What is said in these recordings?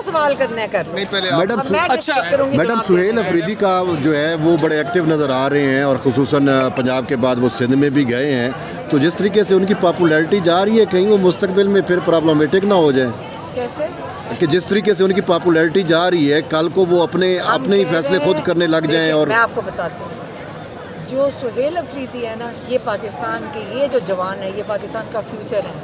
सवाल करना है कर लो। मैडम अच्छा, मैडम सुहेल अफरीदी का जो है वो बड़े एक्टिव नज़र आ रहे हैं और खुसूसन पंजाब के बाद वो सिंध में भी गए हैं, तो जिस तरीके से उनकी पॉपुलैरिटी जा रही है कहीं वो मुस्तकबिल में फिर प्रॉब्लमेटिक ना हो जाए? कैसे कि जिस तरीके से उनकी पॉपुलैरिटी जा रही है कल को वो अपने ही फैसले खुद करने लग जाएं। और मैं आपको बताती हूँ, जो सुहेल अफरीदी है ना, ये पाकिस्तान के ये जो जवान है, ये पाकिस्तान का फ्यूचर है।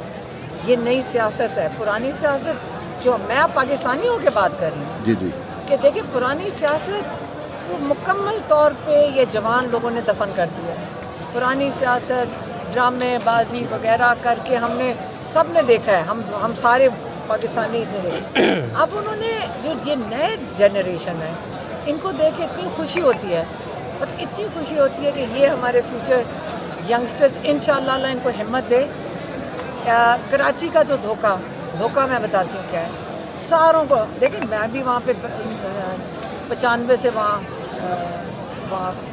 ये नई सियासत है, पुरानी सियासत जो मैं पाकिस्तानियों के बात कर रही हूँ जी जी कि देखिए पुरानी सियासत वो मुकम्मल तौर पे ये जवान लोगों ने दफन कर दिया है। पुरानी सियासत ड्रामेबाजी वगैरह करके हमने सब ने देखा है, हम सारे पाकिस्तानी थे। अब उन्होंने जो ये नए जनरेशन है इनको देख के इतनी खुशी होती है, और इतनी खुशी होती है कि ये हमारे फ्यूचर यंगस्टर्स इंशाअल्लाह अल्लाह इनको हिम्मत दे। कराची का जो धोखा मैं बताती हूँ क्या है सारों को। देखिए मैं भी वहाँ पे 95 से वहाँ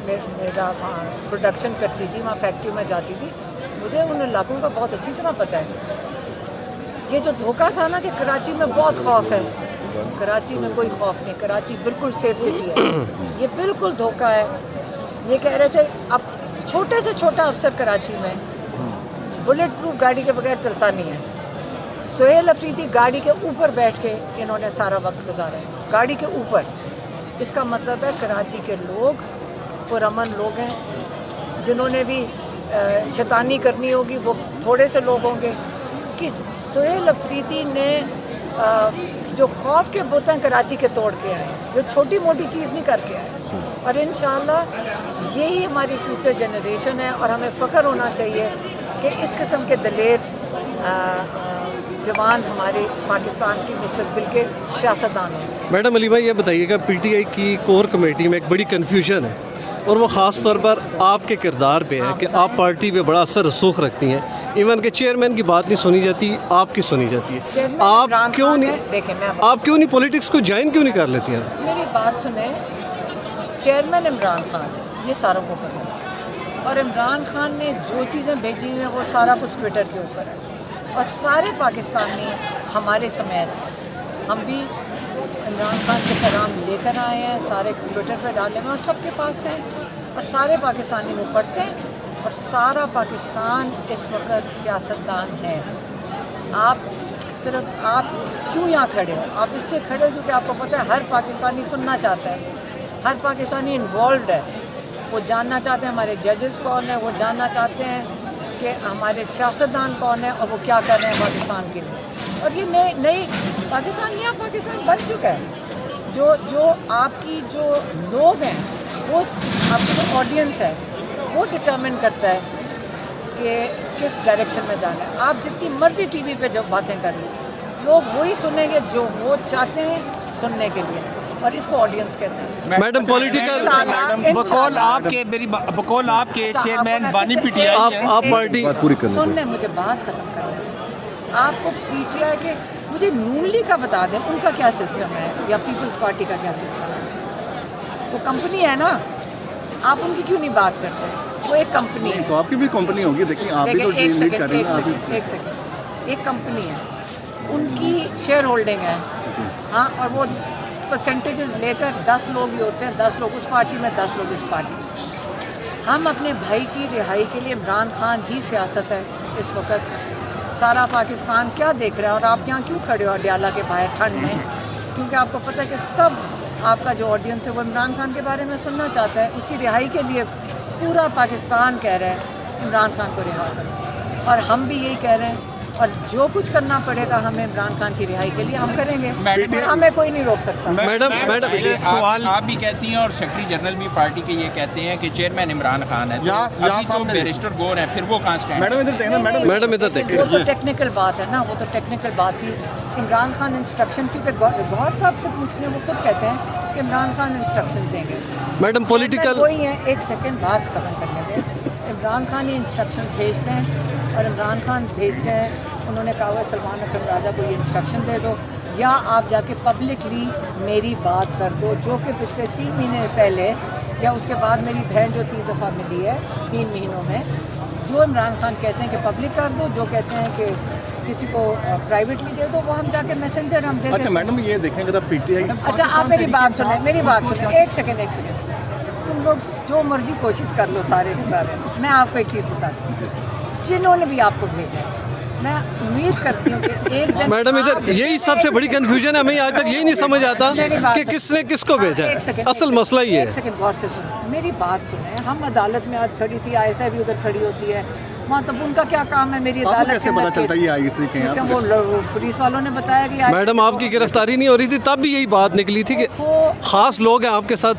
मेरा वहाँ प्रोडक्शन करती थी, वहाँ फैक्ट्री में जाती थी, मुझे उन इलाकों का बहुत अच्छी तरह पता है। ये जो धोखा था ना कि कराची में बहुत खौफ है, कराची में कोई खौफ नहीं, कराची बिल्कुल सेफ सिटी है, ये बिल्कुल धोखा है। ये कह रहे थे अब छोटे से छोटा अफसर कराची में बुलेट प्रूफ गाड़ी के बगैर चलता नहीं है। सुहेल अफरीदी गाड़ी के ऊपर बैठ के इन्होंने सारा वक्त गुजारा है, गाड़ी के ऊपर। इसका मतलब है कराची के लोग पुरअमन लोग हैं, जिन्होंने भी शैतानी करनी होगी वो थोड़े से लोग होंगे। कि सुहेल अफरीदी ने जो खौफ के बुत हैं कराची के तोड़ के आए, जो छोटी मोटी चीज़ नहीं करके आए। और इंशाअल्लाह यही हमारी फ्यूचर जनरेशन है, और हमें फ़ख्र होना चाहिए कि इस किस्म के दलेर जवान हमारे पाकिस्तान की मुस्तकबिल के सियासतदान हैं। मैडम अली भाई ये बताइएगा, पीटीआई की कोर कमेटी में एक बड़ी कन्फ्यूजन है, और वो ख़ास तौर पर आपके किरदार पे है कि आप पार्टी पे बड़ा असर रसूख रखती हैं। इवन के चेयरमैन की बात नहीं सुनी जाती, आपकी सुनी जाती है। आप क्यों नहीं पॉलिटिक्स को ज्वाइन क्यों नहीं कर लेती हैं? मेरी बात सुने, चेयरमैन इमरान खान है, ये सारों को पता है, और इमरान खान ने जो चीज़ें भेजी हैं वो सारा कुछ ट्विटर के ऊपर है, और सारे पाकिस्तानी हमारे समेत हम भी इमरान खान के पैगाम लेकर आए हैं, सारे ट्विटर पर डाले हैं और सबके पास हैं, और सारे पाकिस्तानी वो पढ़ते हैं, और सारा पाकिस्तान इस वक्त सियासतदान है। आप क्यों यहाँ खड़े हो? आप इससे खड़े हो क्योंकि आपको पता है हर पाकिस्तानी सुनना चाहता है, हर पाकिस्तानी इन्वॉल्व है, वो जानना चाहते हैं हमारे जजेस कौन है, वो जानना चाहते हैं कि हमारे सियासतदान कौन है और वो क्या कर रहे हैं पाकिस्तान के लिए। और ये नई पाकिस्तान नया पाकिस्तान बन चुका है। जो आपकी जो लोग हैं, वो आपकी जो ऑडियंस है वो डिटर्मिन करता है कि किस डायरेक्शन में जाना है। आप जितनी मर्जी टीवी पे जो बातें कर लो, लोग वही सुनेंगे जो वो चाहते हैं सुनने के लिए, और इसको ऑडियंस कहते हैं। मैडम पॉलिटिकल बकौल आपके चेयरमैन बानी पीटीआई है, आप पार्टी पूरी करने सुनने मुझे बात खत्म करनी। आपको पीटीआई के मुझे नून लीग का बता दें, उनका क्या सिस्टम है, या पीपल्स पार्टी का क्या सिस्टम है? वो कंपनी है ना, आप उनकी क्यों नहीं बात करते? वो एक कंपनी है। तो आपकी भी कंपनी होगी, देखिए आप भी तो एक लीड कर रही हैं। सेकंड, एक कंपनी है, उनकी शेयर होल्डिंग है, हाँ, और वो परसेंटेजेस लेकर 10 लोग ही होते हैं, 10 लोग उस पार्टी में, 10 लोग इस पार्टी में। हम अपने भाई की रिहाई के लिए, इमरान खान ही सियासत है इस वक्त। सारा पाकिस्तान क्या देख रहा है, और आप यहाँ क्यों खड़े हो अडियाला के बाहर ठंड में? क्योंकि आपको पता है कि सब आपका जो ऑडियंस है वो इमरान खान के बारे में सुनना चाहता है। उसकी रिहाई के लिए पूरा पाकिस्तान कह रहा है इमरान खान को रिहा करो, और हम भी यही कह रहे हैं, और जो कुछ करना पड़ेगा हमें इमरान खान की रिहाई के लिए हम करेंगे, और हमें कोई नहीं रोक सकता। मैडम सवाल आप भी कहती हैं और सेक्रेटरी जनरल भी पार्टी के ये कहते हैं कि चेयरमैन इमरान खान है, तो बैरिस्टर गौर है, फिर वो कहाँ स्टैंड? मैडम इधर देखिए, वो तो टेक्निकल बात है ना, वो तो टेक्निकल बात थी। इमरान खान इंस्ट्रक्शन, क्योंकि गौर साहब से पूछने वो खुद कहते हैं कि इमरान खान इंस्ट्रक्शन देंगे। मैडम पॉलिटिकल वही है, एक सेकंड बात खत्म करने दें। इमरान खान ही इंस्ट्रक्शन भेजते हैं, और इमरान खान भेजते हैं, उन्होंने कहा हुआ सलमान अकरम राजा को ये इंस्ट्रक्शन दे दो, या आप जाके पब्लिकली मेरी बात कर दो, जो कि पिछले 3 महीने पहले या उसके बाद मेरी बहन जो 3 दफ़ा मिली है 3 महीनों में, जो इमरान खान कहते हैं कि पब्लिक कर दो, जो कहते हैं कि किसी को प्राइवेटली दे दो, वो हम जाके मैसेंजर हम दे अच्छा देते। मैडम ये देखें अगर आप पीटीआई अच्छा आप मेरी बात सुने, मेरी बात सुने, एक सेकंड। तुम लोग जो मर्जी कोशिश कर लो सारे के सारे, मैं आपको एक चीज़ बताती हूँ, जिन्होंने भी आपको भेजा, मैं उम्मीद करती हूँ कि एक दिन मैडम इधर यही सबसे बड़ी कंफ्यूजन है, हमें आज तक यही नहीं समझ आता मेरी बात कि सुनो। किसने किसको भेजा एक है। सेकंड, असल एक मसला ये एक है। सेकंड गौर से सुनो, मेरी बात सुने। हम अदालत में आज खड़ी थी, आयशा भी उधर खड़ी होती है वहाँ, तब उनका क्या काम है मेरी आपको अदालत कैसे के पता अंदर चलता है केस- ये आई से कहीं क्योंकि आप वो पुलिस वालों ने बताया कि आयशा मैडम आपकी गिरफ्तारी नहीं हो रही थी तब भी यही बात निकली थी कि खास लोग हैं आपके साथ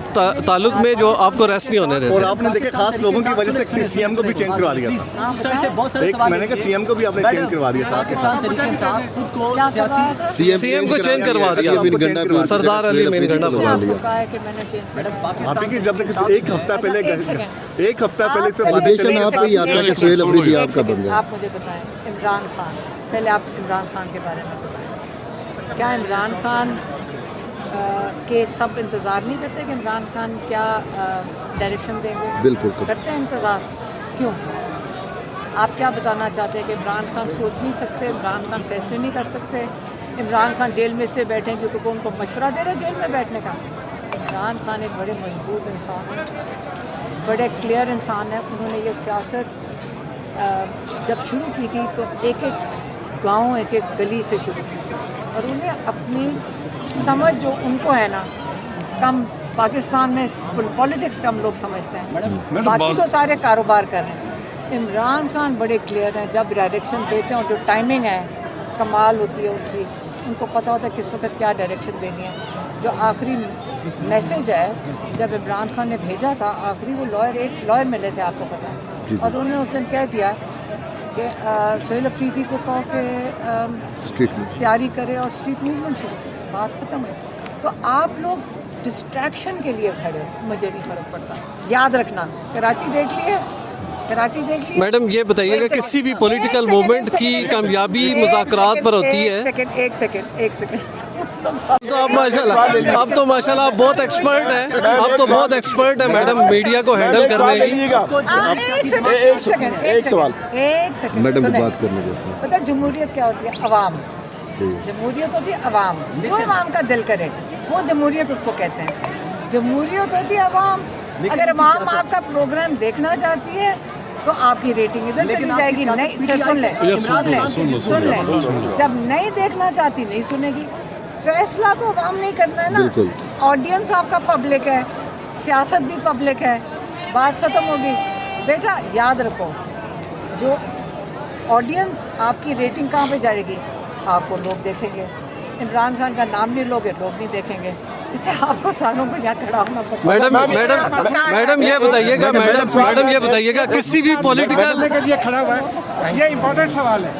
ताल्लुक में जो आपको रेस्ट नहीं होने और देते। आपने देखे खास लोगों की वजह से सीएम को भी चेंज करवा दिया था। उस साइड से बहुत सारे एक सवाल मैंने कहा सीएम को भी आपने चेंज करवा दिया था। पाकिस्तान तरीके इंसाफ खुद को सियासी सीएम को चेंज करवा दिया। सरदार अली मीनगंडा करवा लिया। कहा है कि मैंने चेंज कर आप की जब तक एक हफ्ता पहले एक हफ्ता पहले से एलिगेशन आप ही आता है कि सुहेल अफरीदी आपका बंदा है। आप मुझे बताएं, इमरान खान, पहले आप इमरान खान के बारे में बताएं। क्या इमरान खान के सब इंतज़ार नहीं करते कि इमरान खान क्या डायरेक्शन देंगे? बिल्कुल करते हैं इंतज़ार। क्यों? आप क्या बताना चाहते हैं कि इमरान खान सोच नहीं सकते, इमरान खान फैसले नहीं कर सकते, इमरान खान जेल में इसलिए बैठे हैं क्योंकि उनको मशवरा दे रहे हैं जेल में बैठने का? इमरान खान एक बड़े मजबूत इंसान है, बड़े क्लियर इंसान है। उन्होंने ये सियासत जब शुरू की थी तो एक एक गांव, एक एक गली से शुरू की थी, और उन्हें अपनी समझ जो उनको है ना, कम पाकिस्तान में पॉलिटिक्स कम लोग समझते हैं, बाकी तो सारे कारोबार कर रहे हैं। इमरान खान बड़े क्लियर हैं, जब डायरेक्शन देते हैं और जो टाइमिंग है कमाल होती है उनकी, उनको पता होता है किस वक्त क्या डायरेक्शन देनी है। जो आखिरी मैसेज है जब इमरान खान ने भेजा था, आखिरी वो एक लॉयर मिले थे, आपको पता है, और उन्होंने उस दिन कह दिया कि सुहेल अफरीदी को कहो कि स्ट्रीट में तैयारी करे और स्ट्रीट मूवमेंट शुरू करे, बात खत्म है। तो आप लोग डिस्ट्रैक्शन के लिए खड़े हो, मुझे नहीं फ़र्क पड़ता। याद रखना, कराची देख लिए, कराची देख लिए। मैडम ये बताइएगा किसी भी पॉलिटिकल मूवमेंट की कामयाबी मुज़ाकरात पर होती है। एक सेकंड तो आप माशाल्लाह, आप तो माशाल्लाह आप बहुत एक्सपर्ट हैं, आप तो बहुत एक्सपर्ट हैं मैडम मीडिया को हैंडल करने की। एक सवाल मैडम को बात करने देते हैं। पता है जमहूरियत क्या होती है? अवाम। जमहूरियत होती है अवाम, जो अवाम का दिल करे वो जमहूरियत उसको कहते हैं। जमहूरियत होती है अवाम। अगर अवाम आपका प्रोग्राम देखना चाहती है तो आपकी रेटिंग इधर चली जाएगी। नहीं सुन लें, जब नहीं देखना चाहती नहीं सुनेगी। फैसला तो अवाम नहीं करना है ना, ऑडियंस आपका पब्लिक है, सियासत भी पब्लिक है, बात ख़त्म होगी। बेटा याद रखो, जो ऑडियंस आपकी रेटिंग कहाँ पे जाएगी? आपको लोग देखेंगे। इमरान खान का नाम नहीं लोगे, लोग नहीं देखेंगे। इससे आपको सालों को यहाँ खड़ा होना पड़ता है। मैडम ये बताइएगा, मैडम ये बताइएगा किसी भी पॉलिटिकल खड़ा हुआ है, ये इम्पोर्टेंट सवाल है।